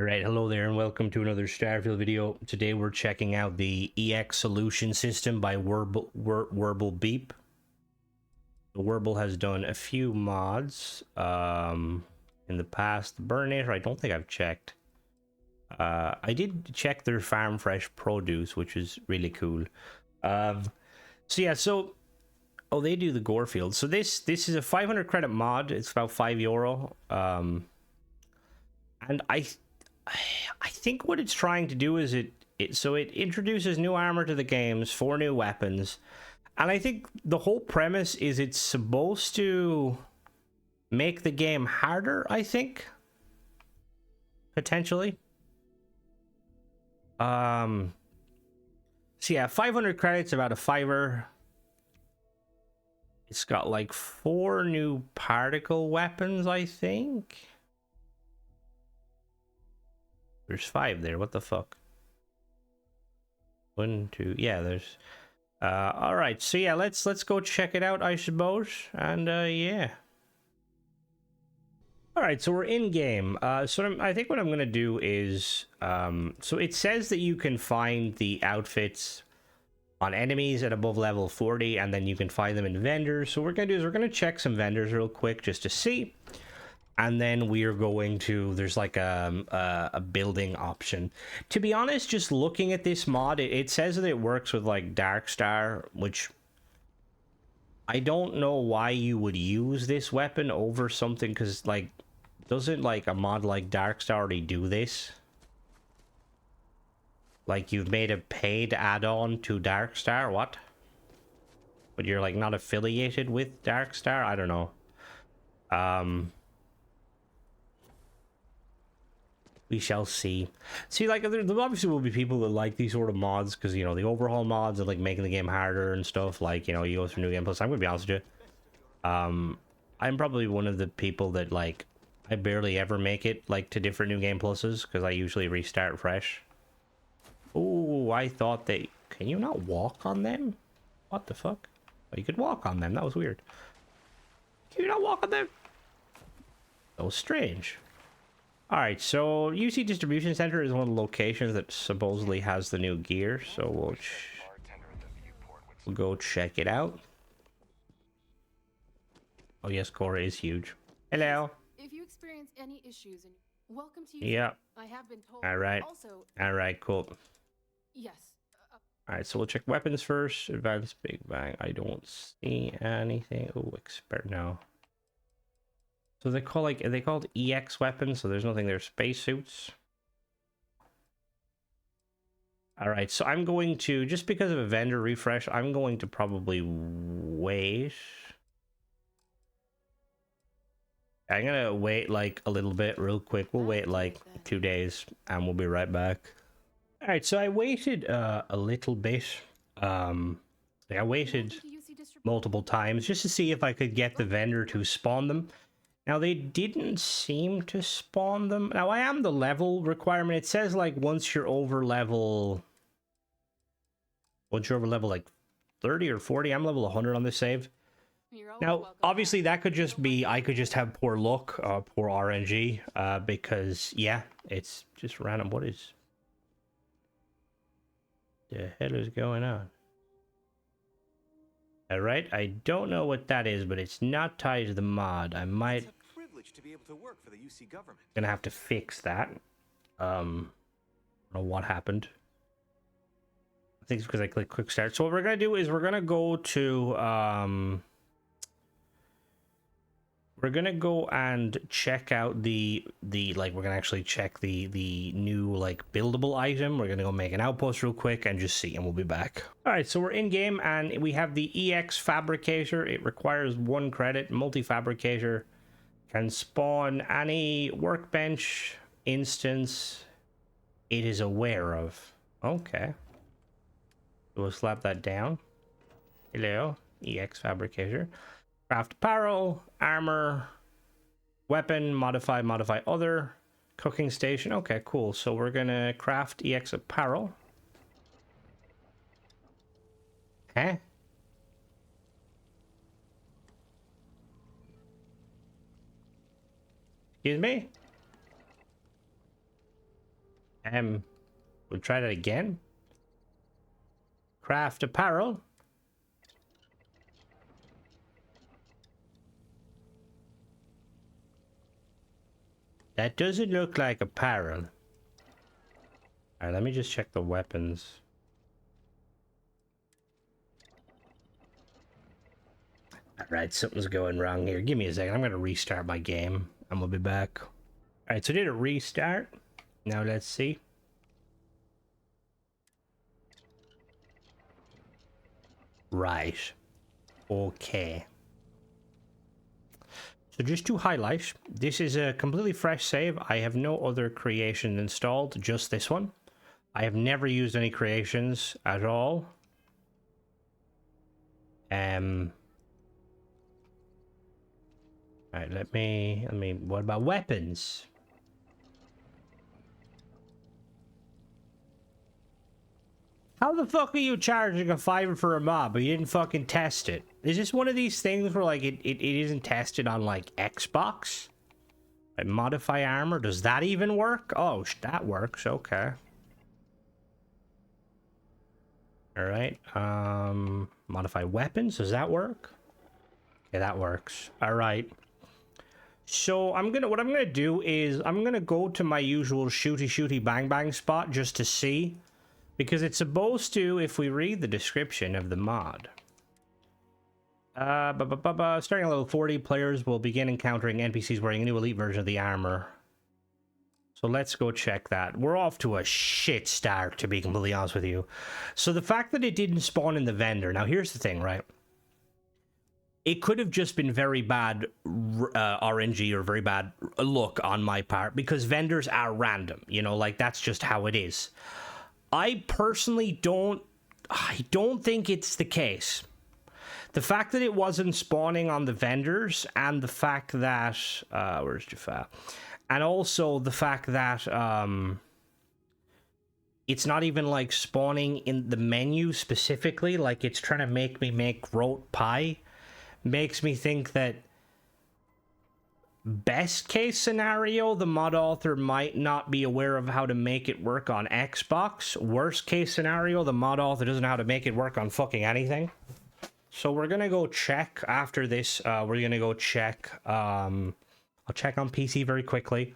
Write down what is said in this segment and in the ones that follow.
Alright, hello there and welcome to another Starfield video. Today we're checking out the EX solution system by Werble Beep. Werble has done a few mods in the past. The Burnator, I don't think I've checked. I did check their Farm Fresh produce, which is really cool. Oh, they do the Gorefield. So this is a 500 credit mod. It's about €5. And I think what it's trying to do is it introduces new armor to the games, 4 new weapons, and I think the whole premise is it's supposed to make the game harder, I think, potentially. So yeah, 500 credits, about a $5. It's got like 4 new particle weapons, I think. There's 5 there. What the fuck? 1, 2. Yeah, there's. All right. So yeah, let's go check it out, I suppose. And yeah. All right. So we're in game. So I think what I'm gonna do is, so it says that you can find the outfits on enemies at above level 40, and then you can find them in vendors. So what we're gonna do is we're gonna check some vendors real quick just to see. And then we are going to, there's like a building option. To be honest, just looking at this mod, it says that it works with like Darkstar, which I don't know why you would use this weapon over something, because like, doesn't like a mod like Darkstar already do this? Like, you've made a paid add-on to Darkstar, what? But you're like not affiliated with Darkstar? I don't know. We shall see. See, like, there obviously will be people that like these sort of mods because, you know, the overhaul mods and like making the game harder and stuff. Like, you know, you go through New Game Plus. I'm gonna be honest with you. I'm probably one of the people that, like, I barely ever make it like to different New Game Pluses because I usually restart fresh. Oh, I thought they. Can you not walk on them? What the fuck? Oh, you could walk on them. That was weird. Can you not walk on them? That was strange. Alright, so UC Distribution Center is one of the locations that supposedly has the new gear, so we'll go check it out. Oh yes, Cora is huge. Hello. If you experience any issues, welcome to UC. Yeah. I have been told. Alright. Also, alright, cool. Yes. Alright, so we'll check weapons first. Advanced Big Bang. I don't see anything. Oh, expert now. So they called EX weapons, so there's nothing there. Spacesuits. Alright, so I'm going to, just because of a vendor refresh, I'm going to probably wait. I'm gonna wait like a little bit real quick. We'll wait like 2 days and we'll be right back. Alright, so I waited a little bit. I waited multiple times just to see if I could get the vendor to spawn them. Now, they didn't seem to spawn them. Now, I am the level requirement. It says, like, once you're over level, like, 30 or 40. I'm level 100 on this save. Now, obviously, that could just be, I could just have poor luck, poor RNG, because, yeah, it's just random. What is... the hell is going on? Alright, I don't know what that is, but it's not tied to the mod. I might... to be able to work for the UC government. Gonna have to fix that. I don't know what happened. I think it's because I clicked quick start. So what we're gonna do is we're gonna go to we're gonna go and check out the like, we're gonna actually check the new like buildable item. We're gonna go make an outpost real quick and just see, and we'll be back. All right, so we're in game and we have the EX Fabricator. It requires 1 credit. Multi-fabricator can spawn any workbench instance it is aware of. Okay. We'll slap that down. Hello, EX Fabricator. Craft apparel, armor, weapon, modify other, cooking station. Okay, cool. So we're gonna craft EX apparel. Huh? Excuse me? We'll try that again. Craft apparel. That doesn't look like apparel. Alright, let me just check the weapons. Alright, something's going wrong here. Give me a second. I'm going to restart my game and we'll be back. Alright, so did it restart? Now let's see. Right. Okay. So just to highlight, this is a completely fresh save. I have no other creation installed, just this one. I have never used any creations at all. Alright, let me, what about weapons? How the fuck are you charging a $5 for a mob, but you didn't fucking test it? Is this one of these things where, like, it isn't tested on, like, Xbox? Like, modify armor? Does that even work? Oh, that works. Okay. Alright. Modify weapons? Does that work? Okay, that works. Alright. So, what I'm gonna do is, I'm gonna go to my usual shooty bang bang spot just to see. Because it's supposed to, if we read the description of the mod. Starting at level 40, players will begin encountering NPCs wearing a new elite version of the armor. So let's go check that. We're off to a shit start, to be completely honest with you. So the fact that it didn't spawn in the vendor. Now here's the thing, right? It could have just been very bad RNG or very bad luck on my part. Because vendors are random. You know, like that's just how it is. I personally don't think it's the case. The fact that it wasn't spawning on the vendors and the fact that where's Jaffa? And also the fact that it's not even like spawning in the menu specifically, like it's trying to make me make rote pie, makes me think that best case scenario, the mod author might not be aware of how to make it work on Xbox. Worst case scenario, the mod author doesn't know how to make it work on fucking anything. So we're gonna go check after this. We're gonna go check. I'll check on PC very quickly,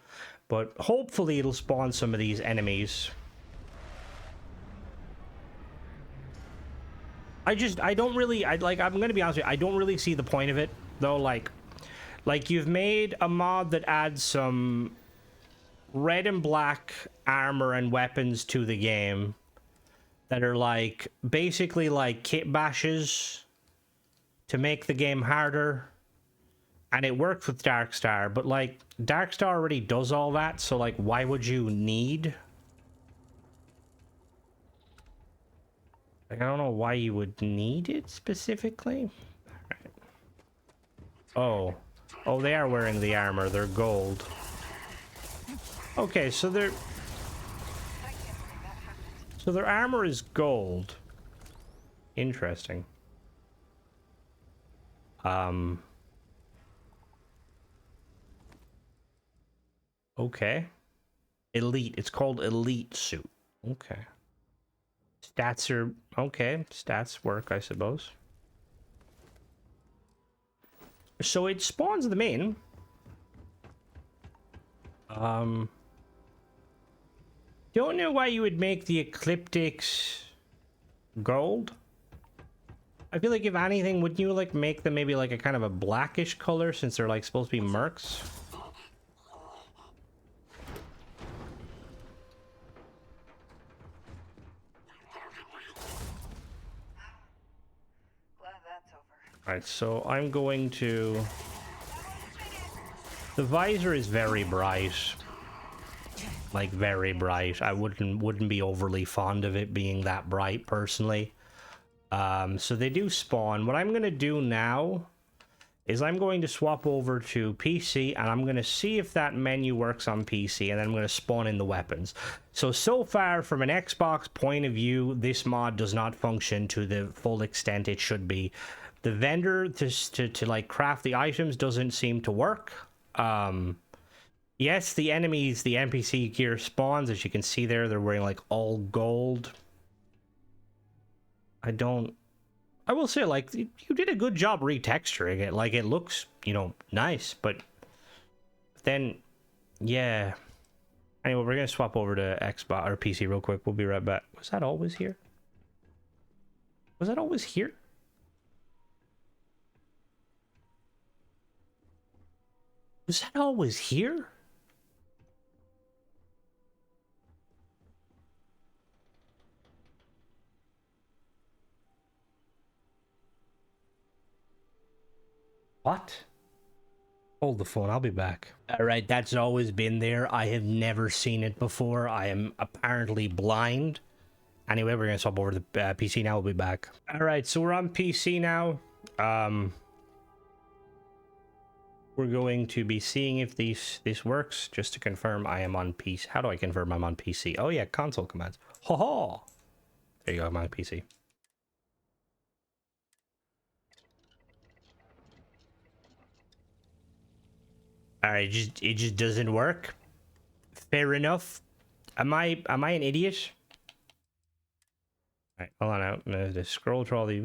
but hopefully it'll spawn some of these enemies. I'm gonna be honest with you, I don't really see the point of it though. Like, you've made a mod that adds some red and black armor and weapons to the game that are, like, basically, like, kit bashes to make the game harder. And it works with Darkstar, but, like, Darkstar already does all that, so, like, why would you need... Like, I don't know why you would need it specifically. Alright. Oh. Oh, they are wearing the armor. They're gold. Okay, so they're... So their armor is gold. Interesting. Okay. Elite. It's called Elite Suit. Okay. Stats are... Okay. Stats work, I suppose. So it spawns them in. Don't know why you would make the Ecliptics gold. I feel like if anything, wouldn't you like make them maybe like a kind of a blackish color since they're like supposed to be mercs? Alright, so I'm going to... The visor is very bright. Like, very bright. I wouldn't be overly fond of it being that bright, personally. So they do spawn. What I'm going to do now is I'm going to swap over to PC, and I'm going to see if that menu works on PC, and then I'm going to spawn in the weapons. So far, from an Xbox point of view, this mod does not function to the full extent it should be. The vendor to like craft the items doesn't seem to work. Yes, the enemies, the NPC gear spawns, as you can see there, they're wearing like all gold. I will say, like, you did a good job retexturing it. Like, it looks, you know, nice, but then, yeah. Anyway, we're gonna swap over to Xbox or PC real quick. We'll be right back. Was that always here? Was that always here? Was that always here? What? Hold the phone, I'll be back. Alright, that's always been there. I have never seen it before. I am apparently blind. Anyway, we're gonna swap over to the PC now. We'll be back. Alright, so we're on PC now. We're going to be seeing if this works. Just to confirm I am on PC. How do I confirm I'm on PC? Oh yeah, console commands. Ho ho! There you go, I'm on PC. Alright, it just doesn't work. Fair enough. Am I an idiot? Alright, hold on out. Just scroll through all the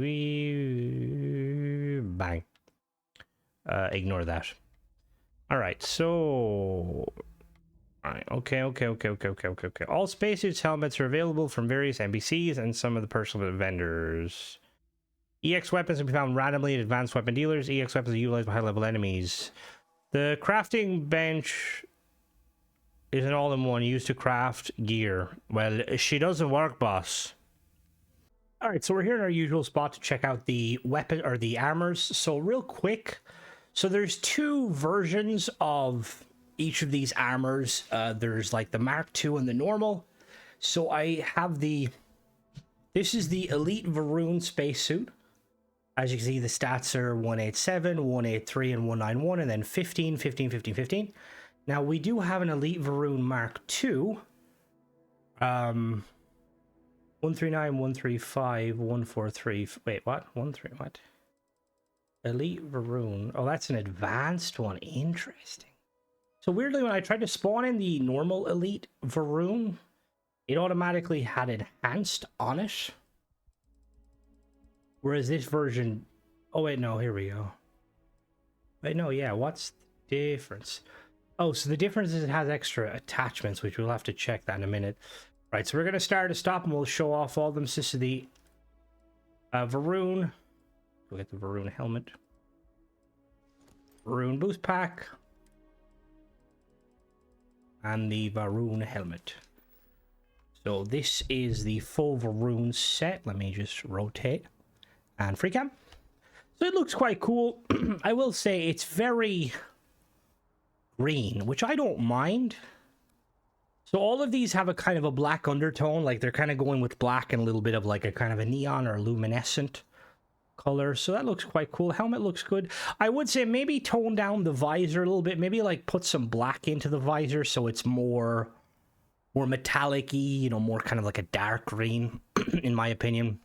bang. Ignore that. Alright, so alright, okay. All spacesuits helmets are available from various NPCs and some of the personal vendors. EX weapons can be found randomly at advanced weapon dealers. EX weapons are utilized by high-level enemies. The crafting bench is an all-in-one used to craft gear. Well, she doesn't work, boss. Alright, so we're here in our usual spot to check out the weapon or the armors. So real quick, so there's two versions of each of these armors. There's like the Mark II and the normal. So I have this is the Elite Varoon spacesuit. As you can see, the stats are 187, 183, and 191, and then 15, 15, 15, 15. Now, we do have an Elite Varoon Mark II. 139, 135, 143. Wait, what? 13, what? Elite Varoon. Oh, that's an advanced one. Interesting. So weirdly, when I tried to spawn in the normal Elite Varoon, it automatically had enhanced on it. Whereas this version... Oh, wait, no, here we go. Wait, no, yeah, what's the difference? Oh, so the difference is it has extra attachments, which we'll have to check that in a minute. Right, so we're going to start a stop, and we'll show off all of them. This is the Varoon. We'll get the Varoon helmet. Varoon boost pack. And the Varoon helmet. So this is the full Varoon set. Let me just rotate. And free cam. So it looks quite cool. I will say it's very green, which I don't mind. So all of these have a kind of a black undertone, like they're kind of going with black and a little bit of like a kind of a neon or luminescent color. So that looks quite cool. Helmet looks good. I would say maybe tone down the visor a little bit. Maybe like put some black into the visor so it's more metallic-y, you know, more kind of like a dark green, in my opinion.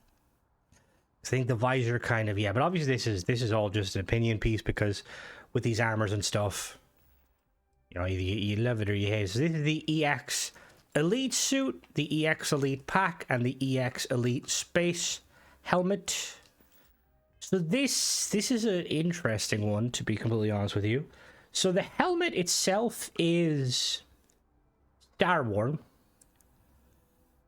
I think the visor kind of, yeah, but obviously this is all just an opinion piece because with these armors and stuff, you know, you love it or you hate it. So this is the EX Elite suit, the EX Elite pack, and the EX Elite space helmet. So this is an interesting one, to be completely honest with you. So the helmet itself is Starworn.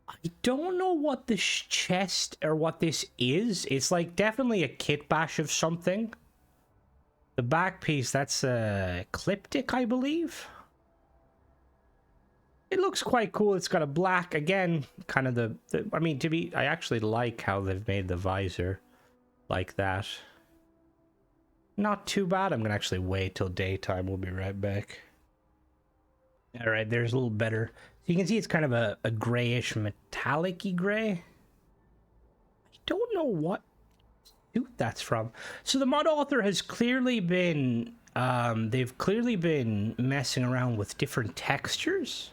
I don't know what this chest or what this is. It's like definitely a kit bash of something. The back piece, that's a Ecliptic, I believe. It looks quite cool. It's got a black, again, kind of I mean, I actually like how they've made the visor like that. Not too bad. I'm going to actually wait till daytime. We'll be right back. All right, there's a little better. So you can see it's kind of a grayish, metallic-y gray. I don't know what suit that's from. So the mod author has clearly been, they've clearly been messing around with different textures,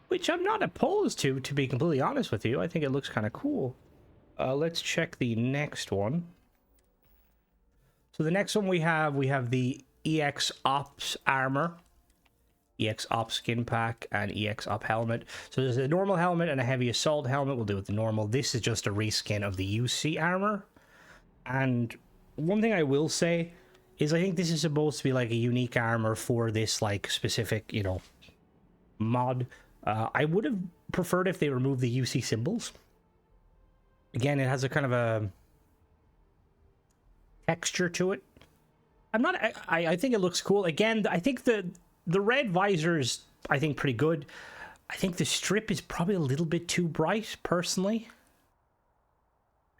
which I'm not opposed to be completely honest with you. I think it looks kind of cool. Let's check the next one. So the next one we have the EX Ops armor. EX Op skin pack and EX Op helmet. So there's a normal helmet and a heavy assault helmet. We'll do with the normal. This is just a reskin of the UC armor. And one thing I will say is I think this is supposed to be like a unique armor for this like specific, you know, mod. I would have preferred if they removed the UC symbols. Again, it has a kind of a texture to it. I think it looks cool. Again, I think the red visor is, I think, pretty good. I think the strip is probably a little bit too bright, personally.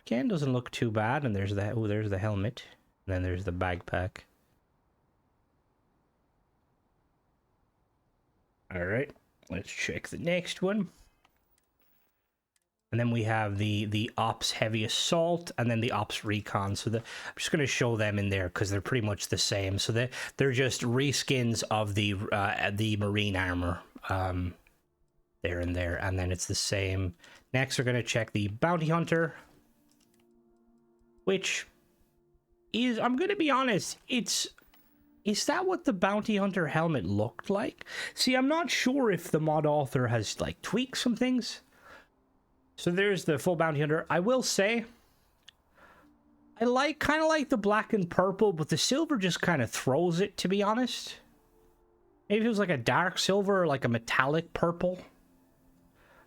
Again, doesn't look too bad. And there's the helmet. And then there's the backpack. All right, let's check the next one. And then we have the Ops Heavy Assault and then the Ops Recon. So I'm just going to show them in there because they're pretty much the same. So they're just reskins of the Marine armor there and there. And then it's the same. Next, we're going to check the Bounty Hunter, which is, I'm going to be honest, is that what the Bounty Hunter helmet looked like? See, I'm not sure if the mod author has like tweaked some things. So there's the full Bounty Hunter. I will say, I kind of like the black and purple, but the silver just kind of throws it, to be honest. Maybe it was like a dark silver or like a metallic purple.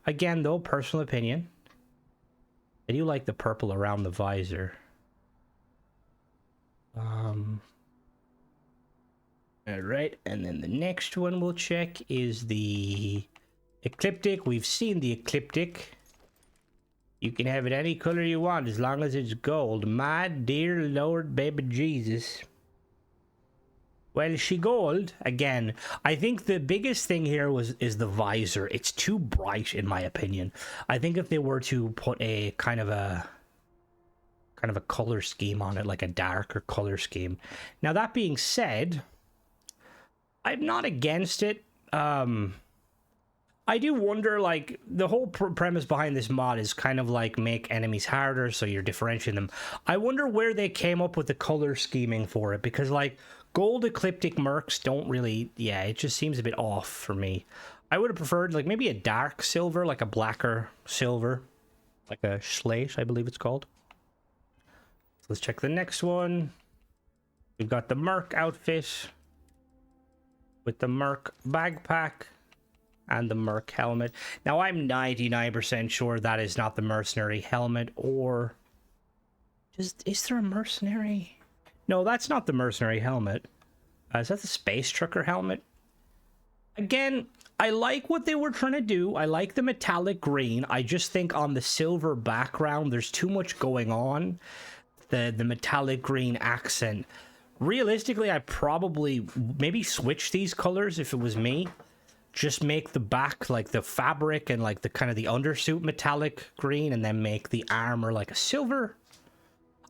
Again, though, personal opinion. I do like the purple around the visor. Alright, and then the next one we'll check is the Ecliptic. We've seen the Ecliptic. You can have it any color you want as long as it's gold. My dear Lord baby Jesus. Well, she gold. Again, I think the biggest thing here is the visor. It's too bright, in my opinion. I think if they were to put a kind of a color scheme on it, like a darker color scheme. Now, that being said, I'm not against it. I do wonder, like, the whole premise behind this mod is kind of like make enemies harder, so you're differentiating them. I wonder where they came up with the color scheming for it, because, like, gold Ecliptic mercs don't really, yeah, it just seems a bit off for me. I would have preferred, like, maybe a dark silver, like a blacker silver, like a slate, I believe it's called. So let's check the next one. We've got the merc outfit with the merc backpack and the merc helmet. Now, I'm 99% sure that is not the mercenary helmet, or is there a mercenary? No, that's not the mercenary helmet. Is that the space trucker helmet? Again, I like what they were trying to do. I like the metallic green. I just think on the silver background, there's too much going on. The metallic green accent. Realistically, I'd probably maybe switch these colors if it was me. Just make the back like the fabric and like the kind of the undersuit metallic green, and then make the armor like a silver.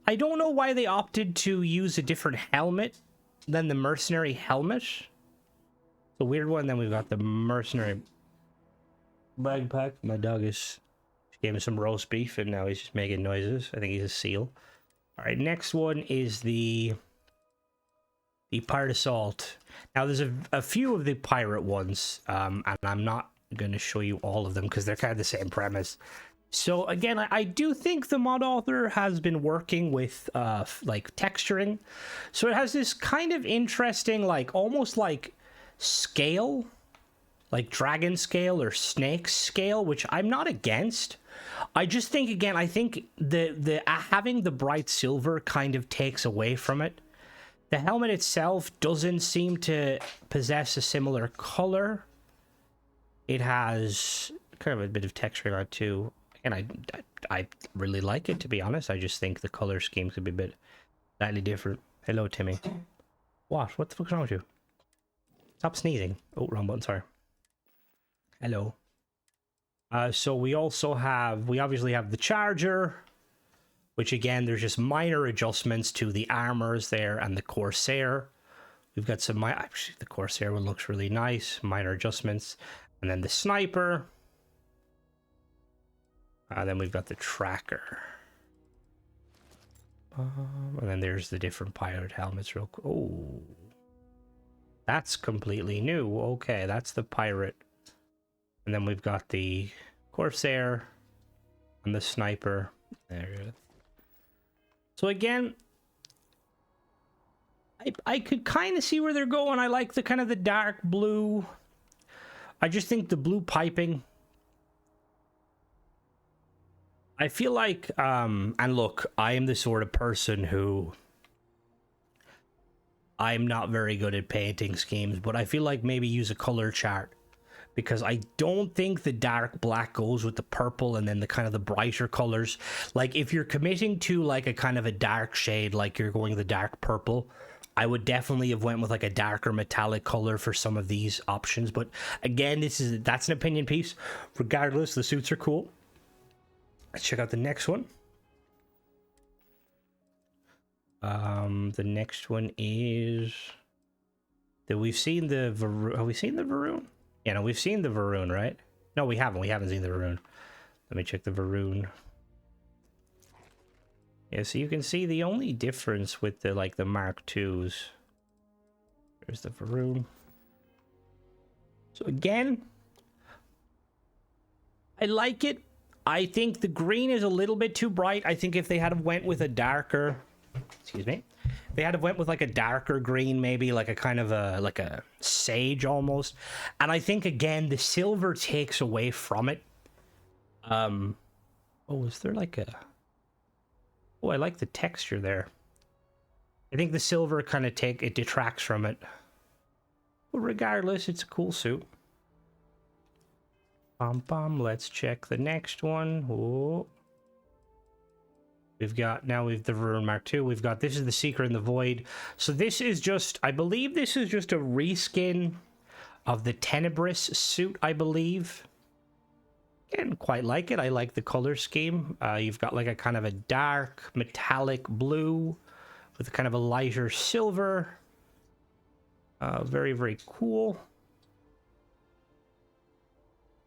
I don't know why they opted to use a different helmet than the mercenary helmet. It's a weird one. Then we've got the mercenary backpack. My dog is gave him some roast beef and now he's just making noises. I think he's a seal. All right, next one is the Pirate Assault. Now, there's a few of the pirate ones, and I'm not going to show you all of them because they're kind of the same premise. So, again, I do think the mod author has been working with, like, texturing. So it has this kind of interesting, like, almost like scale, like dragon scale or snake scale, which I'm not against. I just think, again, I think the having the bright silver kind of takes away from it. The helmet itself doesn't seem to possess a similar color. It has kind of a bit of texture on it too. And I really like it, to be honest. I just think the color scheme could be a bit slightly different. Hello, Timmy. What? What the fuck's wrong with you? Stop sneezing. Oh, wrong button, sorry. Hello. So we obviously have the charger, which again, there's just minor adjustments to the armors there and the Corsair. We've got some, actually the Corsair one looks really nice, minor adjustments. And then the sniper. Then we've got the tracker. And then there's the different pirate helmets real quick. Oh. That's completely new. Okay, that's the pirate. And then we've got the corsair and the sniper. There it is. So again, I could kind of see where they're going. I like the kind of the dark blue. I just think the blue piping. I feel like, and look, I am the sort of person who I'm not very good at painting schemes, but I feel like maybe use a color chart, because I don't think the dark black goes with the purple and then the kind of the brighter colors. Like if you're committing to like a kind of a dark shade, like you're going the dark purple, I would definitely have went with like a darker metallic color for some of these options. But again, that's an opinion piece. Regardless, the suits are cool. Let's check out the next one. The next one is that we've seen the have we seen the Varun? Yeah, no, we've seen the Varun, right? No, we haven't. We haven't seen the Varun. Let me check the Varun. Yeah, so you can see the only difference with the like the Mark IIs. There's the Varun. So again, I like it. I think the green is a little bit too bright. I think if they had went with a darker, excuse me, they had went with like a darker green, maybe like a kind of a like a sage almost. And I think again the silver takes away from it. Oh, is there like a? Oh, I like the texture there. I think the silver kind of it detracts from it. But regardless, it's a cool suit. Let's check the next one. Oh. We've got, now we've the Varun Mark II. We've got, this is the Seeker in the Void. So this is just, I believe this is just a reskin of the Tenebris suit, I believe. Again, quite like it. I like the color scheme. You've got like a kind of a dark metallic blue with kind of a lighter silver. Very, very cool.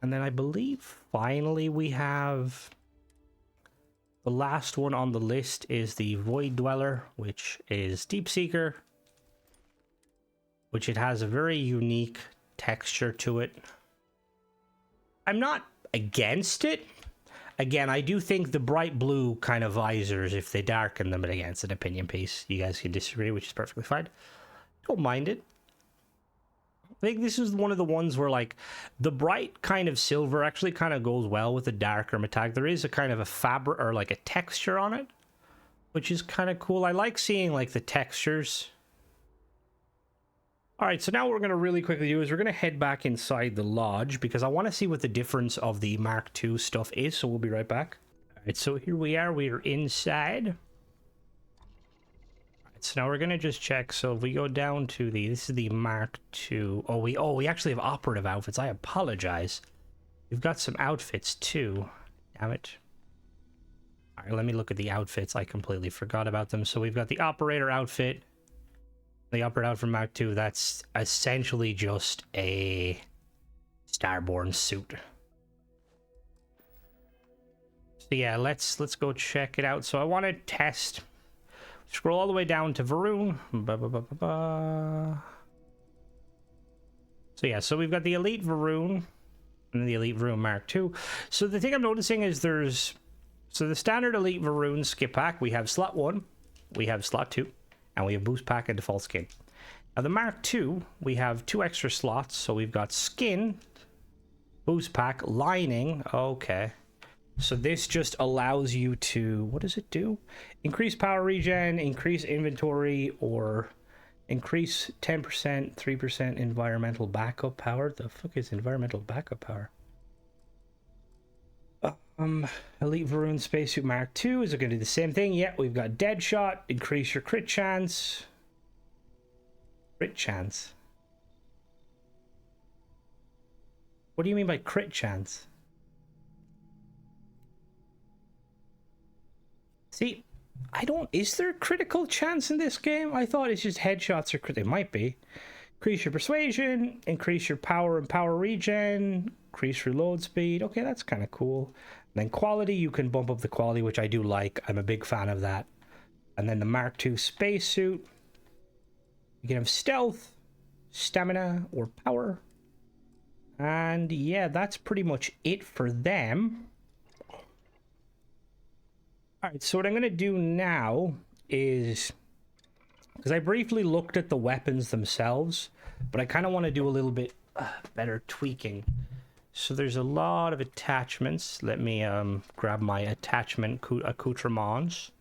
And then I believe finally we have the last one on the list is the Void Dweller, which is Deep Seeker, which it has a very unique texture to it. I'm not against it. Again, I do think the bright blue kind of visors, if they darken them, but again, it's an opinion piece. You guys can disagree, which is perfectly fine. Don't mind it. I think this is one of the ones where like the bright kind of silver actually kind of goes well with the darker metallic. There is a kind of a fabric or like a texture on it, which is kind of cool. I like seeing like the textures. All right, so now what we're going to really quickly do is we're going to head back inside the lodge because I want to see what the difference of the Mark II stuff is. So we'll be right back. All right, so here we are. We are inside. So now we're gonna just check. So if we go down to this is the Mark II. Oh, we actually have operative outfits. I apologize. We've got some outfits too. Damn it. All right, let me look at the outfits. I completely forgot about them. So we've got the operator outfit. The operator outfit from Mark II. That's essentially just a Starborn suit. So yeah, let's go check it out. So I want to test. Scroll all the way down to Varun. So yeah, so we've got the Elite Varun and the Elite Varun Mark II. So the thing I'm noticing is so the standard Elite Varun skip pack, we have slot 1, we have slot 2, and we have boost pack and default skin. Now the Mark II, we have 2 extra slots, so we've got skin, boost pack, lining, okay. So this just allows you to, what does it do? Increase power regen, increase inventory, or increase 10%, 3% environmental backup power. The fuck is environmental backup power? Elite Varun Spacesuit Mark II, is it going to do the same thing? Yeah, we've got dead shot, increase your crit chance. Crit chance? What do you mean by crit chance? See, is there a critical chance in this game? I thought it's just headshots or crit. It might be. Increase your persuasion, increase your power and power regen, increase reload speed. Okay, that's kind of cool. And then quality, you can bump up the quality, which I do like. I'm a big fan of that. And then the Mark II spacesuit. You can have stealth, stamina or power. And yeah, that's pretty much it for them. Alright, so what I'm going to do now is... because I briefly looked at the weapons themselves, but I kind of want to do a little bit better tweaking. So there's a lot of attachments. Let me grab my attachment accoutrements.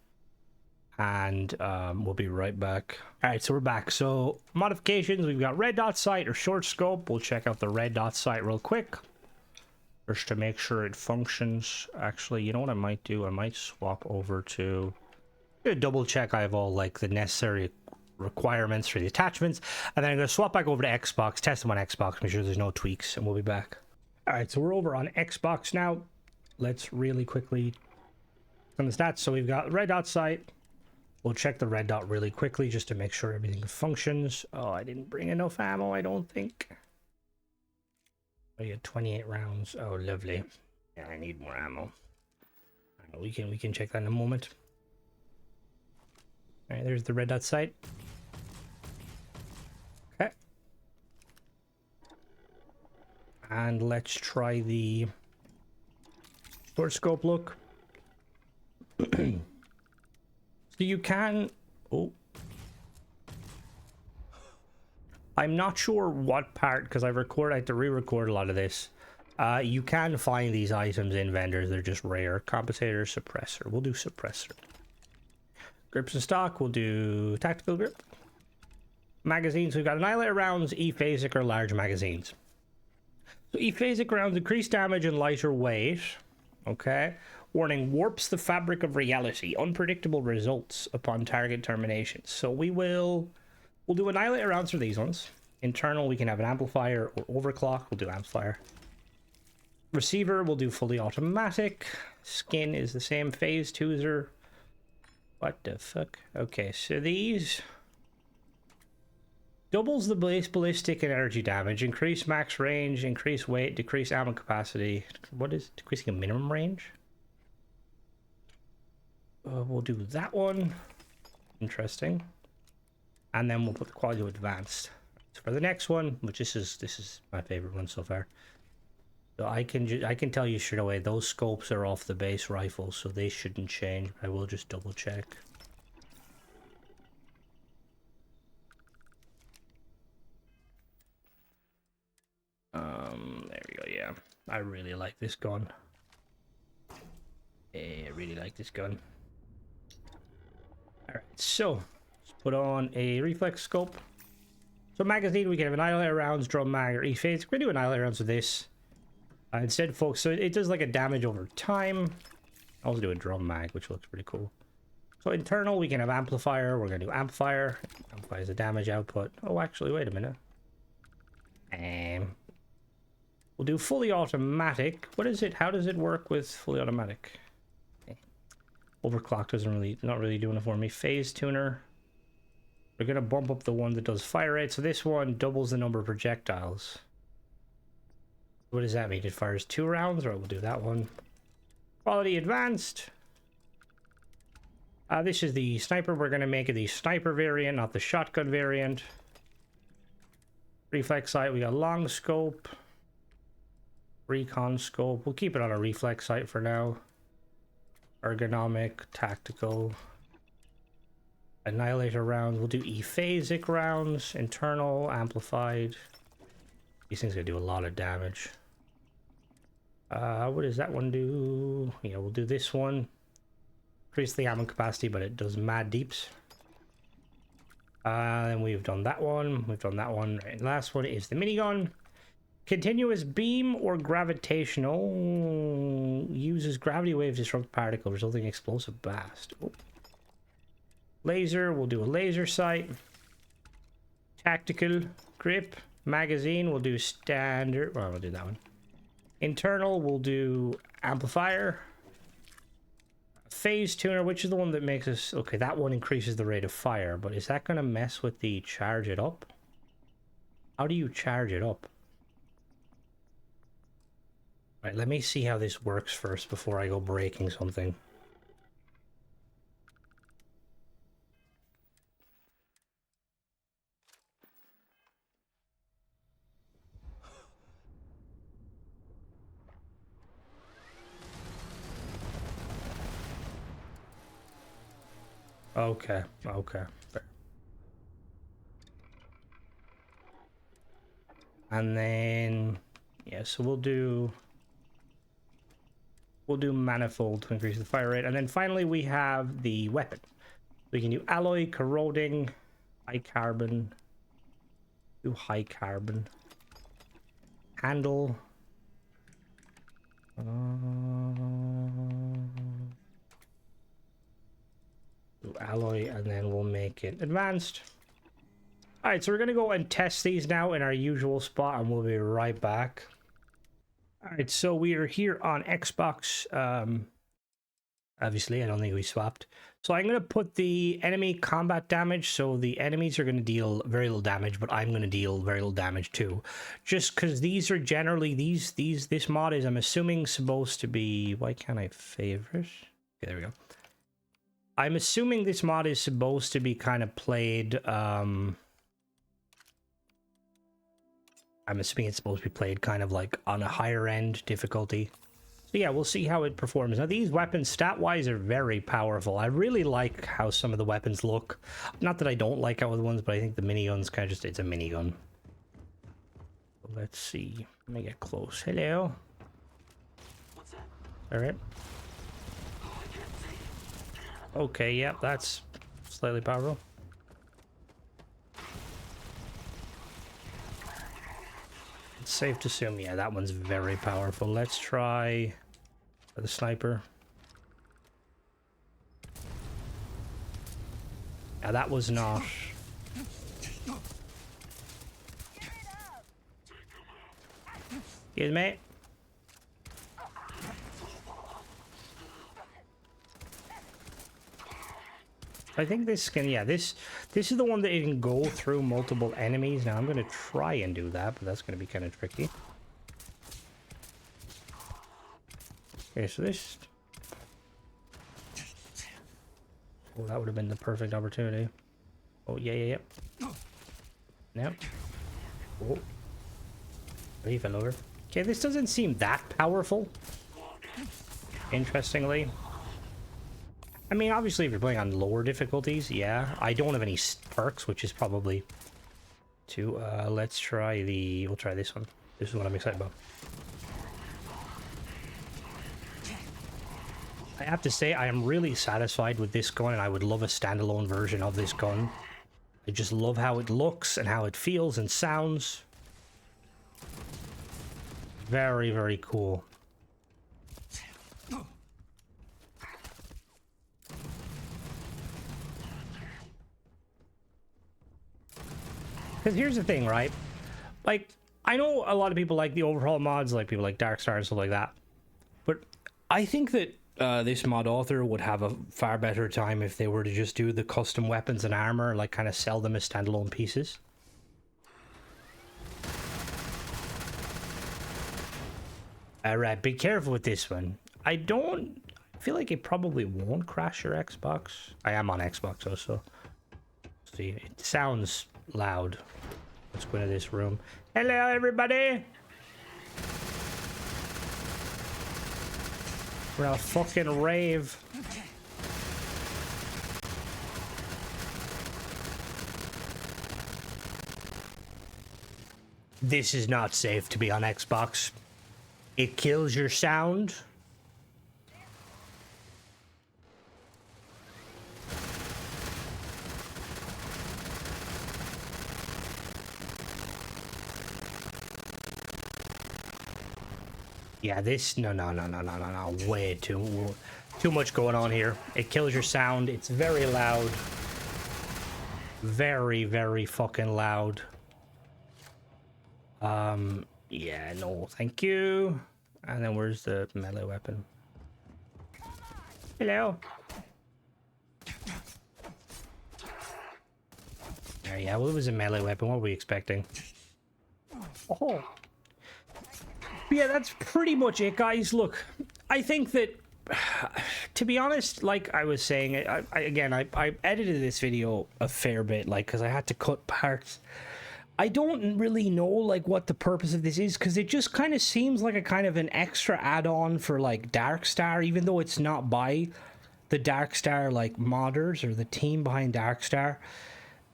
And we'll be right back. Alright, so we're back. So modifications, we've got red dot sight or short scope. We'll check out the red dot sight real quick, just to make sure it functions. Actually, you know what I might do? I might swap over to... double check I have all like the necessary requirements for the attachments, and then I'm going to swap back over to Xbox, test them on Xbox, make sure there's no tweaks, and we'll be back. Alright, so we're over on Xbox now. Let's really quickly on the stats. So we've got red dot sight. We'll check the red dot really quickly just to make sure everything functions. Oh, I didn't bring enough ammo, I don't think. Oh, you had 28 rounds. Oh, lovely. Yeah, I need more ammo. We can check that in a moment. All right, there's the red dot sight. Okay. And let's try the short scope look. So you can... oh. I'm not sure what part, because I had to re-record a lot of this. You can find these items in vendors. They're just rare. Compensator, suppressor. We'll do suppressor. Grips and stock, we'll do tactical grip. Magazines, we've got annihilator rounds, ephasic or large magazines. So ephasic rounds increase damage and lighter weight. Okay. Warning, warps the fabric of reality. Unpredictable results upon target termination. So we'll do annihilator rounds for these ones. Internal, we can have an amplifier or overclock. We'll do amplifier. Receiver, we'll do fully automatic. Skin is the same. Phase twos. What the fuck? Okay, so these doubles the base ballistic and energy damage, increase max range, increase weight, decrease ammo capacity. What is decreasing a minimum range? We'll do that one. Interesting. And then we'll put the quality of advanced. So for the next one, which this is my favorite one so far. So I can tell you straight away, those scopes are off the base rifle, so they shouldn't change. I will just double check. There we go. Yeah, I really like this gun. I really like this gun. All right, so let's put on a reflex scope. So magazine, we can have annihilator rounds, drum mag, or e-phase. We're gonna do annihilator rounds with this. Instead, folks, so it does like a damage over time. I'll also do a drum mag, which looks pretty cool. So internal, we can have amplifier. We're gonna do amplifier. Amplifier is a damage output. Oh, actually, wait a minute. We'll do fully automatic. What is it? How does it work with fully automatic? Overclock not really doing it for me. Phase tuner. We're gonna bump up the one that does fire rate. So this one doubles the number of projectiles. What does that mean? It fires 2 rounds, or we'll do that one. Quality advanced. This is the sniper. We're gonna make it the sniper variant, not the shotgun variant. Reflex sight. We got long scope. Recon scope. We'll keep it on a reflex sight for now. Ergonomic, tactical. Annihilator rounds. We'll do ephasic rounds. Internal, amplified. These things are gonna do a lot of damage. What does that one do? Yeah, we'll do this one. Increase the ammo capacity, but it does mad deeps. And we've done that one. We've done that one. Right, last one is the minigun. Continuous beam or gravitational. Uses gravity waves to disrupt particle, resulting in explosive blast. Oh. Laser, we'll do a laser sight. Tactical grip. Magazine, we'll do standard. Well, we'll do that one. Internal, we'll do amplifier. Phase tuner, which is the one that makes us... okay, that one increases the rate of fire, but is that going to mess with the charge it up? How do you charge it up? Right, let me see how this works first before I go breaking something. Okay, okay. Fair. And then, yeah, so we'll do manifold to increase the fire rate. And then finally we have the weapon. We can do alloy, corroding, high carbon, do high carbon, handle. Do alloy, and then we'll make it advanced. All right, so we're gonna go and test these now in our usual spot, and we'll be right back. All right, so we are here on Xbox. Obviously, I don't think we swapped. So I'm going to put the enemy combat damage. So the enemies are going to deal very little damage, but I'm going to deal very little damage too. Just because these are generally, this mod is, I'm assuming, supposed to be... Why can't I favorite? Okay, there we go. I'm assuming this mod is supposed to be kind of played... I'm assuming it's supposed to be played kind of like on a higher end difficulty. So yeah, we'll see how it performs. Now these weapons stat-wise are very powerful. I really like how some of the weapons look. Not that I don't like how other ones, but I think the minigun's kind of just, it's a minigun. Let's see. Let me get close. Hello. What's that? All right. Oh, I can't see. Okay, yeah, that's slightly powerful. It's safe to assume, yeah, that one's very powerful. Let's try the sniper. Yeah, that was not. Excuse me. I think this can, yeah, this is the one that it can go through multiple enemies. Now I'm going to try and do that, but that's going to be kind of tricky. Okay, so this... Oh, that would have been the perfect opportunity. Oh, yeah. Nope. Oh. He fell over. Okay, this doesn't seem that powerful. Interestingly. I mean, obviously, if you're playing on lower difficulties, yeah. I don't have any perks, which is probably... let's try the... We'll try this one. This is what I'm excited about. I have to say, I am really satisfied with this gun, and I would love a standalone version of this gun. I just love how it looks and how it feels and sounds. Very, very cool. Because here's the thing, right? Like, I know a lot of people like the overhaul mods, like people like Darkstar and stuff like that. But I think that this mod author would have a far better time if they were to just do the custom weapons and armor, like kind of sell them as standalone pieces. Alright, be careful with this one. I feel like it probably won't crash your Xbox. I am on Xbox also. See, it sounds loud. Let's go into this room. Hello, everybody! We're a fucking rave. This is not safe to be on Xbox. It kills your sound. Yeah, this no, way too much going on here. It kills your sound. It's very loud. Very, very fucking loud. Yeah, no, thank you. And then where's the melee weapon? Hello. There, yeah, well, it was a melee weapon. What were we expecting? Oh. But yeah, that's pretty much it, guys. Look, I think that, to be honest, like I was saying, I edited this video a fair bit, like, because I had to cut parts. I don't really know, like, what the purpose of this is, because it just kind of seems like a kind of an extra add-on for, like, Darkstar, even though it's not by the Darkstar like modders or the team behind Darkstar,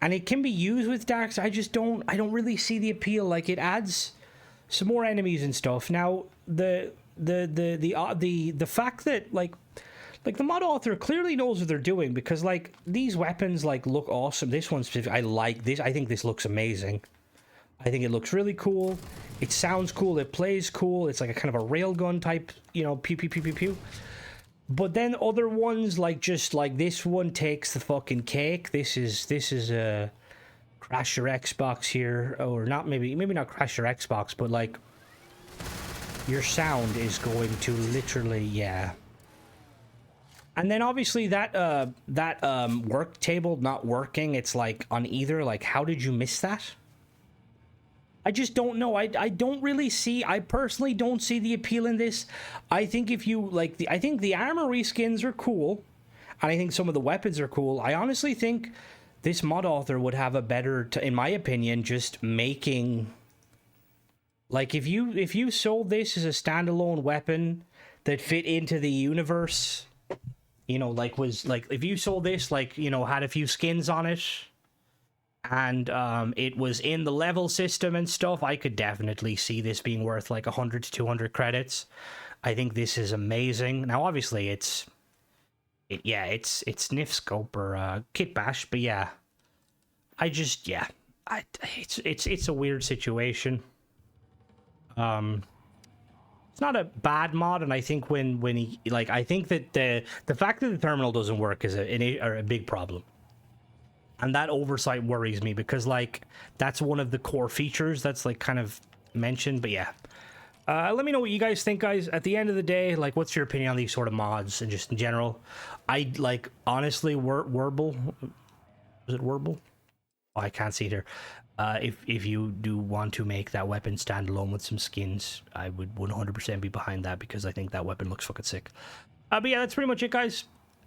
and it can be used with Darkstar. I don't really see the appeal. Like, it adds some more enemies and stuff. Now the fact that like the mod author clearly knows what they're doing, because like these weapons like look awesome. This one specific, I like this. I think this looks amazing. I think it looks really cool. It sounds cool. It plays cool. It's like a kind of a railgun type, you know, pew pew pew pew pew. But then other ones, like, just like this one takes the fucking cake. This is a Crash Your Xbox here, or not, maybe not Crash Your Xbox, but like your sound is going to literally, yeah. And then obviously that work table not working. It's like on either. Like, how did you miss that? I just don't know. I don't really see. I personally don't see the appeal in this. I think if you like I think the armor reskins are cool, and I think some of the weapons are cool. I honestly think this mod author would have a better, in my opinion, just making. Like, if you sold this as a standalone weapon that fit into the universe, you know, like was like if you sold this, like, you know, had a few skins on it, and it was in the level system and stuff, I could definitely see this being worth like 100 to 200 credits. I think this is amazing. Now, obviously, it's Sniff Scope or Kit Bash, but yeah, it's a weird situation. It's not a bad mod, and I think when he, like, I think that the fact that the terminal doesn't work is a big problem. And that oversight worries me, because like that's one of the core features that's like kind of mentioned. But yeah, let me know what you guys think, guys. At the end of the day, like, what's your opinion on these sort of mods and just in general? I like, honestly, Werble, is it Werble? Oh, I can't see it here. If you do want to make that weapon standalone with some skins, I would 100% be behind that, because I think that weapon looks fucking sick. But yeah, that's pretty much it, guys.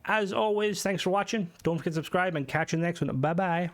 As always, thanks for watching. Don't forget to subscribe, and catch you in the next one. Bye bye.